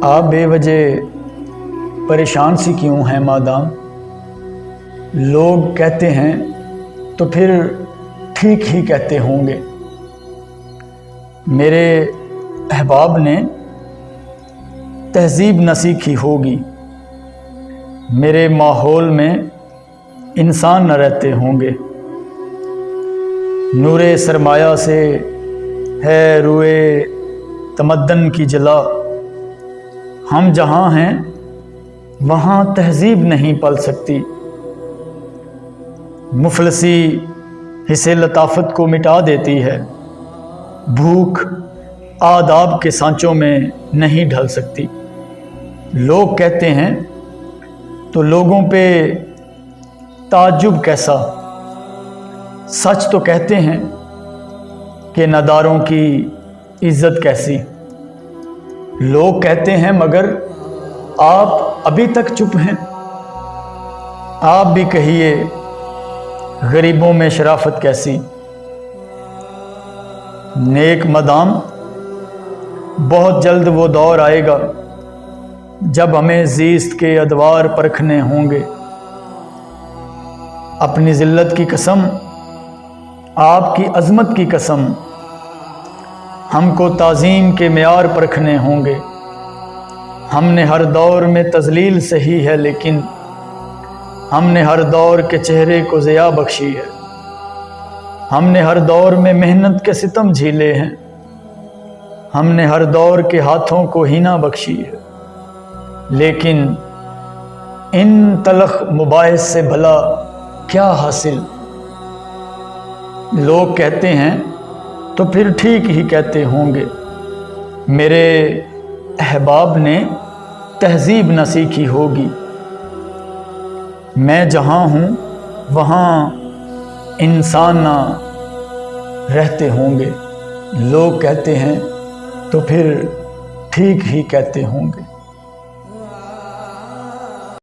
آپ بے وجہ پریشان سی کیوں ہیں مادام؟ لوگ کہتے ہیں تو پھر ٹھیک ہی کہتے ہوں گے۔ میرے احباب نے تہذیب نہ سیکھی ہوگی، میرے ماحول میں انسان نہ رہتے ہوں گے۔ نور سرمایہ سے ہے روئے تمدن کی جلا، ہم جہاں ہیں وہاں تہذیب نہیں پل سکتی۔ مفلسی حصے لطافت کو مٹا دیتی ہے، بھوک آداب کے سانچوں میں نہیں ڈھل سکتی۔ لوگ کہتے ہیں تو لوگوں پہ تعجب کیسا، سچ تو کہتے ہیں کہ ناداروں کی عزت کیسی۔ لوگ کہتے ہیں مگر آپ ابھی تک چپ ہیں۔ آپ بھی کہیے غریبوں میں شرافت کیسی۔ نیک مدام بہت جلد وہ دور آئے گا جب ہمیں زیست کے ادوار پرکھنے ہوں گے۔ اپنی ذلت کی قسم، آپ کی عظمت کی قسم، ہم کو تعظیم کے معیار پرکھنے ہوں گے۔ ہم نے ہر دور میں تذلیل سہی ہے، لیکن ہم نے ہر دور کے چہرے کو ضیاء بخشی ہے۔ ہم نے ہر دور میں محنت کے ستم جھیلے ہیں، ہم نے ہر دور کے ہاتھوں کو ہینا بخشی ہے۔ لیکن ان تلخ مباحث سے بھلا کیا حاصل؟ لوگ کہتے ہیں تو پھر ٹھیک ہی کہتے ہوں گے۔ میرے احباب نے تہذیب نہ سیکھی ہوگی، میں جہاں ہوں وہاں انسان نہ رہتے ہوں گے۔ لوگ کہتے ہیں تو پھر ٹھیک ہی کہتے ہوں گے۔